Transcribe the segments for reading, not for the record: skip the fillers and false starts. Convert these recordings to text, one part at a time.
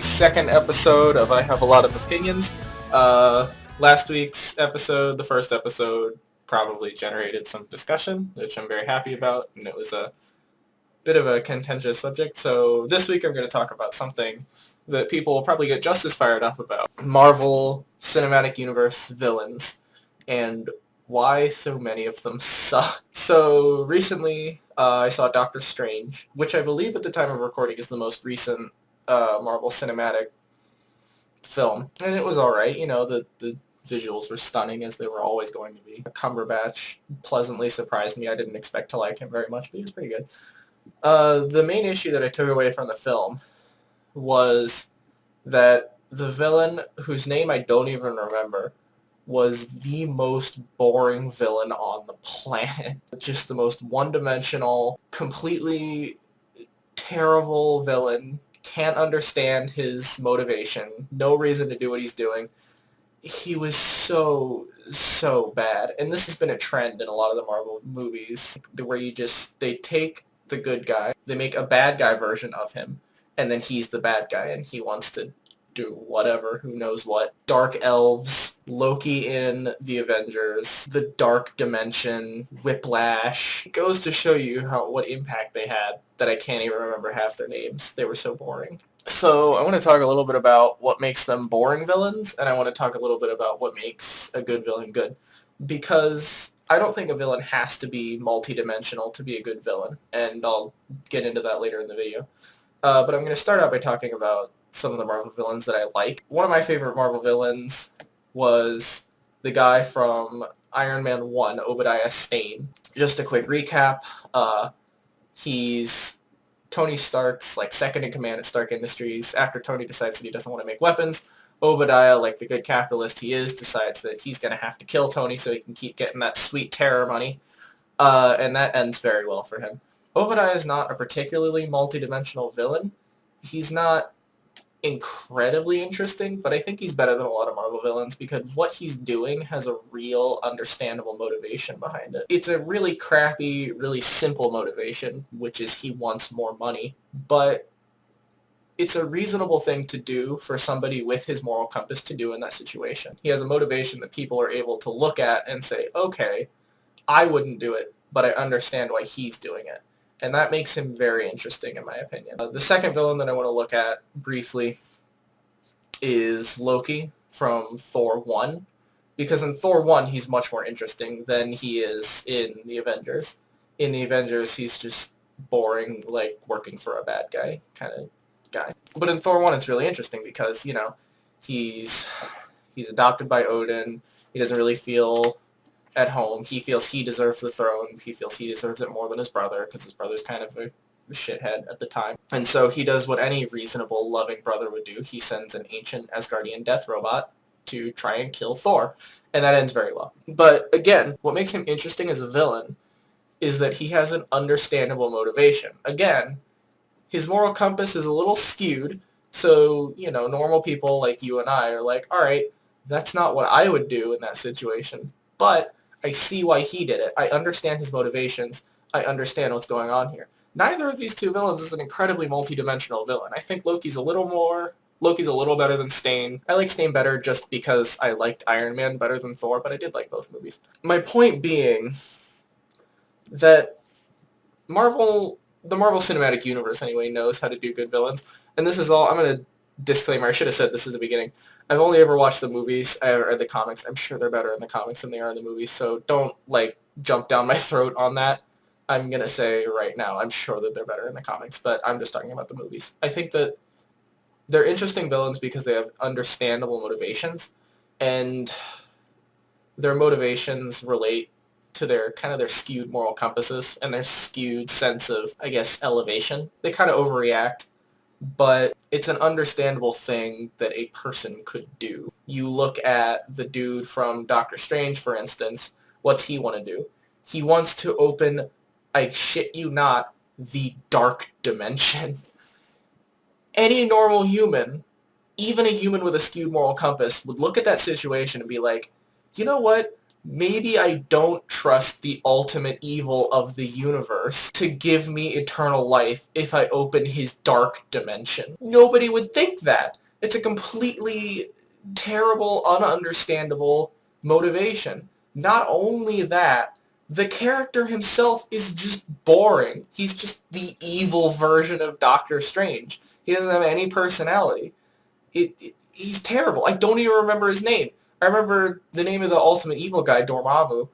second episode of I Have a Lot of Opinions. Last week's episode, the first episode, probably generated some discussion, which I'm very happy about, and it was a bit of a contentious subject. So this week I'm going to talk about something that people will probably get just as fired up about. Marvel Cinematic Universe villains, and why so many of them suck. So recently I saw Doctor Strange, which I believe at the time of recording is the most recent Marvel Cinematic film, and it was alright. You know, the visuals were stunning, as they were always going to be. Cumberbatch pleasantly surprised me. I didn't expect to like him very much, but he was pretty good. The main issue that I took away from the film was that the villain, whose name I don't even remember, was the most boring villain on the planet. Just the most one-dimensional, completely terrible villain. Can't understand his motivation. No reason to do what he's doing. He was so bad. And this has been a trend in a lot of the Marvel movies, where they take the good guy, they make a bad guy version of him, and then he's the bad guy, and he wants to do whatever, who knows what. Dark elves, Loki in the Avengers, the Dark Dimension, Whiplash. It goes to show you what impact they had that I can't even remember half their names. They were so boring. So I want to talk a little bit about what makes them boring villains, and I want to talk a little bit about what makes a good villain good. Because I don't think a villain has to be multi-dimensional to be a good villain, and I'll get into that later in the video. But I'm going to start out by talking about some of the Marvel villains that I like. One of my favorite Marvel villains was the guy from Iron Man 1, Obadiah Stane. Just a quick recap, he's Tony Stark's second in command at Stark Industries. After Tony decides that he doesn't want to make weapons, Obadiah, like the good capitalist he is, decides that he's going to have to kill Tony so he can keep getting that sweet terror money, and that ends very well for him. Obadiah is not a particularly multi-dimensional villain. He's not incredibly interesting, but I think he's better than a lot of Marvel villains because what he's doing has a real understandable motivation behind it. It's a really crappy, really simple motivation, which is he wants more money, but it's a reasonable thing to do for somebody with his moral compass to do in that situation. He has a motivation that people are able to look at and say, okay, I wouldn't do it, but I understand why he's doing it. And that makes him very interesting, in my opinion. The second villain that I want to look at briefly is Loki from Thor 1. Because in Thor 1, he's much more interesting than he is in the Avengers. In the Avengers, he's just boring, like working for a bad guy kind of guy. But in Thor 1, it's really interesting because, you know, he's adopted by Odin. He doesn't really feel at home. He feels he deserves the throne. He feels he deserves it more than his brother because his brother's kind of a shithead at the time. And so he does what any reasonable, loving brother would do. He sends an ancient Asgardian death robot to try and kill Thor. And that ends very well. But again, what makes him interesting as a villain is that he has an understandable motivation. Again, his moral compass is a little skewed. So, you know, normal people like you and I are like, all right, that's not what I would do in that situation. But I see why he did it. I understand his motivations. I understand what's going on here. Neither of these two villains is an incredibly multi-dimensional villain. I think Loki's a little better than Stane. I like Stane better just because I liked Iron Man better than Thor, but I did like both movies. My point being that the Marvel Cinematic Universe anyway knows how to do good villains. And this is all, I'm going to disclaimer, I should have said this at the beginning. I've only ever watched the movies. I haven't read the comics. I'm sure they're better in the comics than they are in the movies, so don't, jump down my throat on that. I'm going to say right now, I'm sure that they're better in the comics, but I'm just talking about the movies. I think that they're interesting villains because they have understandable motivations, and their motivations relate to their skewed moral compasses and their skewed sense of, I guess, elevation. They kind of overreact, but it's an understandable thing that a person could do. You look at the dude from Doctor Strange, for instance. What's he want to do? He wants to open, I shit you not, the Dark Dimension. Any normal human, even a human with a skewed moral compass, would look at that situation and be like, you know what? maybe I don't trust the ultimate evil of the universe to give me eternal life if I open his dark dimension. Nobody would think that. It's a completely terrible, ununderstandable motivation. Not only that, the character himself is just boring. He's just the evil version of Doctor Strange. He doesn't have any personality. He's terrible. I don't even remember his name. I remember the name of the ultimate evil guy, Dormammu,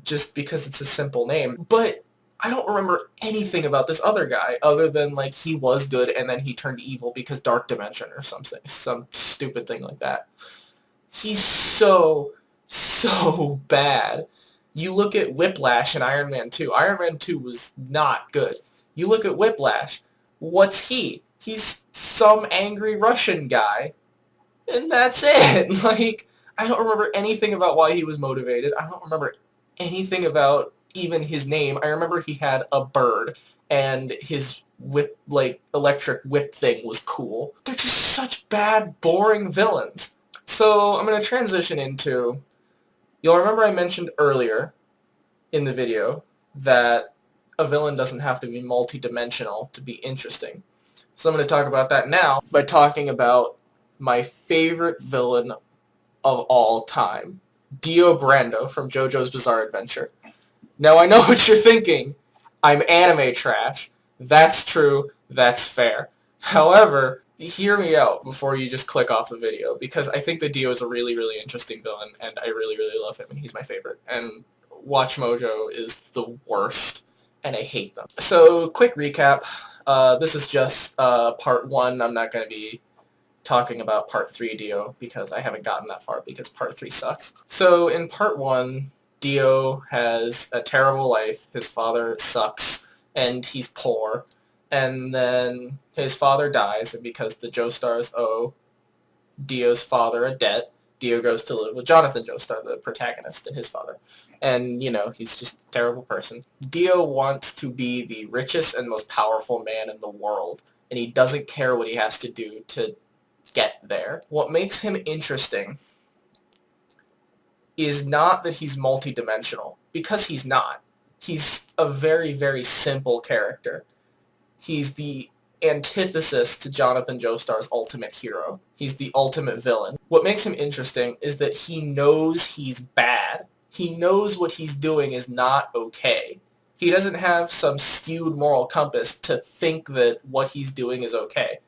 just because it's a simple name. But I don't remember anything about this other guy other than, like, he was good and then he turned evil because Dark Dimension or something. Some stupid thing like that. He's so bad. You look at Whiplash in Iron Man 2. Iron Man 2 was not good. You look at Whiplash. What's he? He's some angry Russian guy. And that's it. Like, I don't remember anything about why he was motivated. I don't remember anything about even his name. I remember he had a bird, and his whip, like, electric whip thing was cool. They're just such bad, boring villains. So I'm going to transition into... You'll remember I mentioned earlier in the video that a villain doesn't have to be multi-dimensional to be interesting. So I'm going to talk about that now by talking about my favorite villain of all time, Dio Brando from JoJo's Bizarre Adventure. Now I know what you're thinking. I'm anime trash. That's true. That's fair. However, hear me out before you just click off the video, because I think that Dio is a really, really interesting villain, and I really, really love him, and he's my favorite. And Watchmojo is the worst, and I hate them. So, quick recap. This is just part 1. I'm not going to be talking about part 3 Dio because I haven't gotten that far because part 3 sucks. So in part 1, Dio has a terrible life. His father sucks and he's poor. And then his father dies, and because the Joestars owe Dio's father a debt, Dio goes to live with Jonathan Joestar, the protagonist, and his father. And, you know, he's just a terrible person. Dio wants to be the richest and most powerful man in the world, and he doesn't care what he has to do to get there. What makes him interesting is not that he's multidimensional, because he's not. He's a very, very simple character. He's the antithesis to Jonathan Joestar's ultimate hero. He's the ultimate villain. What makes him interesting is that he knows he's bad. He knows what he's doing is not okay. He doesn't have some skewed moral compass to think that what he's doing is okay.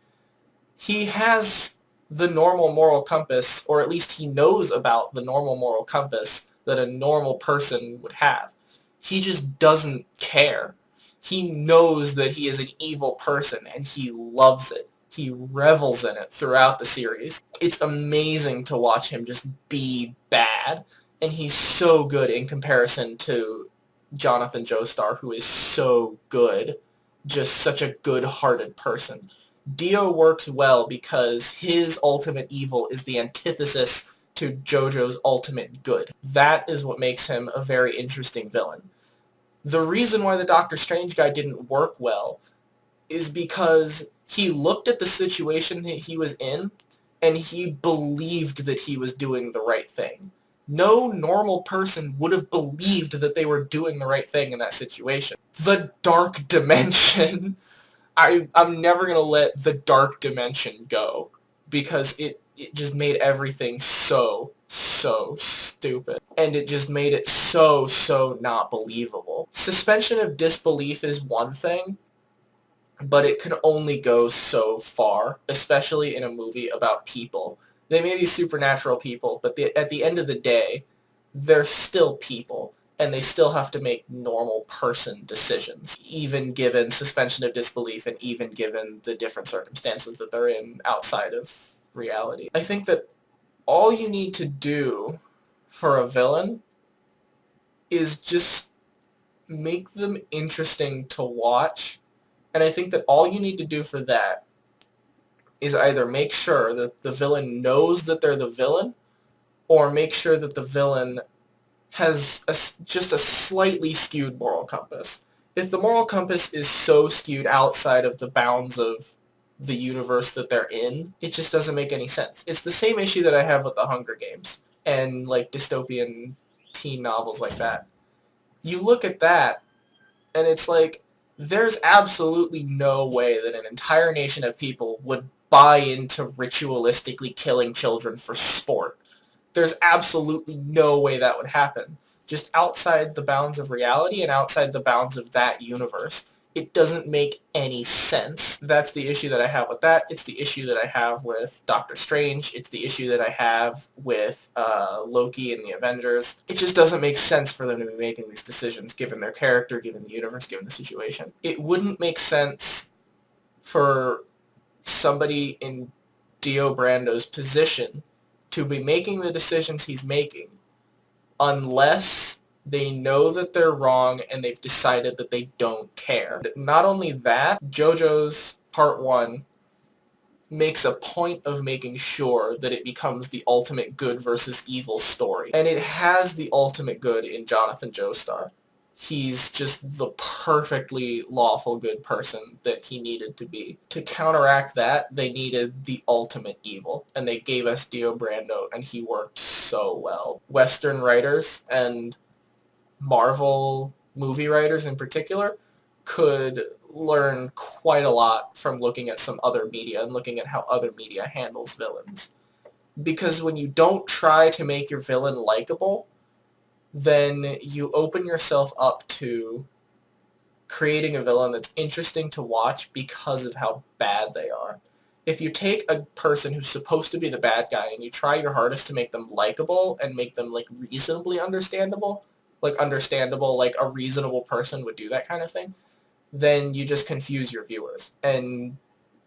He has the normal moral compass, or at least he knows about the normal moral compass that a normal person would have. He just doesn't care. He knows that he is an evil person, and he loves it. He revels in it throughout the series. It's amazing to watch him just be bad, and he's so good in comparison to Jonathan Joestar, who is so good. Just such a good-hearted person. Dio works well because his ultimate evil is the antithesis to JoJo's ultimate good. That is what makes him a very interesting villain. The reason why the Doctor Strange guy didn't work well is because he looked at the situation that he was in, and he believed that he was doing the right thing. No normal person would have believed that they were doing the right thing in that situation. The Dark Dimension. I'm never going to let the Dark Dimension go, because it just made everything so stupid. And it just made it so not believable. Suspension of disbelief is one thing, but it can only go so far, especially in a movie about people. They may be supernatural people, but at the end of the day, they're still people, and they still have to make normal person decisions, even given suspension of disbelief and even given the different circumstances that they're in outside of reality. I think that all you need to do for a villain is just make them interesting to watch, and I think that all you need to do for that is either make sure that the villain knows that they're the villain, or make sure that the villain has just a slightly skewed moral compass. If the moral compass is so skewed outside of the bounds of the universe that they're in, it just doesn't make any sense. It's the same issue that I have with the Hunger Games and, like, dystopian teen novels like that. You look at that, and it's like, there's absolutely no way that an entire nation of people would buy into ritualistically killing children for sport. There's absolutely no way that would happen. Just outside the bounds of reality and outside the bounds of that universe. It doesn't make any sense. That's the issue that I have with that. It's the issue that I have with Doctor Strange. It's the issue that I have with Loki and the Avengers. It just doesn't make sense for them to be making these decisions, given their character, given the universe, given the situation. It wouldn't make sense for somebody in Dio Brando's position to be making the decisions he's making unless they know that they're wrong and they've decided that they don't care. Not only that, JoJo's Part 1 makes a point of making sure that it becomes the ultimate good versus evil story. And it has the ultimate good in Jonathan Joestar. He's just the perfectly lawful good person that he needed to be. To counteract that, they needed the ultimate evil, and they gave us Dio Brando, and he worked so well. Western writers and Marvel movie writers in particular could learn quite a lot from looking at some other media and looking at how other media handles villains. Because when you don't try to make your villain likable, then you open yourself up to creating a villain that's interesting to watch because of how bad they are. If you take a person who's supposed to be the bad guy and you try your hardest to make them likable and make them like reasonably understandable, like a reasonable person would do that kind of thing, then you just confuse your viewers. And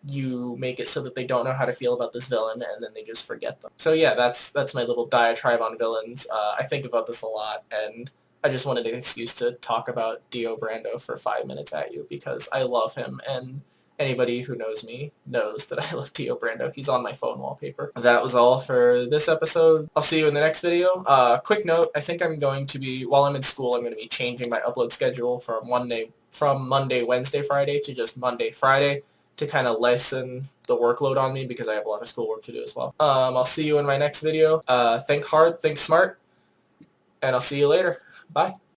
you make it so that they don't know how to feel about this villain, and then they just forget them. So yeah, that's my little diatribe on villains. I think about this a lot, and I just wanted an excuse to talk about Dio Brando for 5 minutes at you, because I love him, and anybody who knows me knows that I love Dio Brando. He's on my phone wallpaper. That was all for this episode. I'll see you in the next video. Quick note, I think I'm going to be, while I'm in school, I'm going to be changing my upload schedule from Monday, Wednesday, Friday to just Monday, Friday, to kind of lessen the workload on me because I have a lot of schoolwork to do as well. I'll see you in my next video. Think hard, think smart, and I'll see you later. Bye.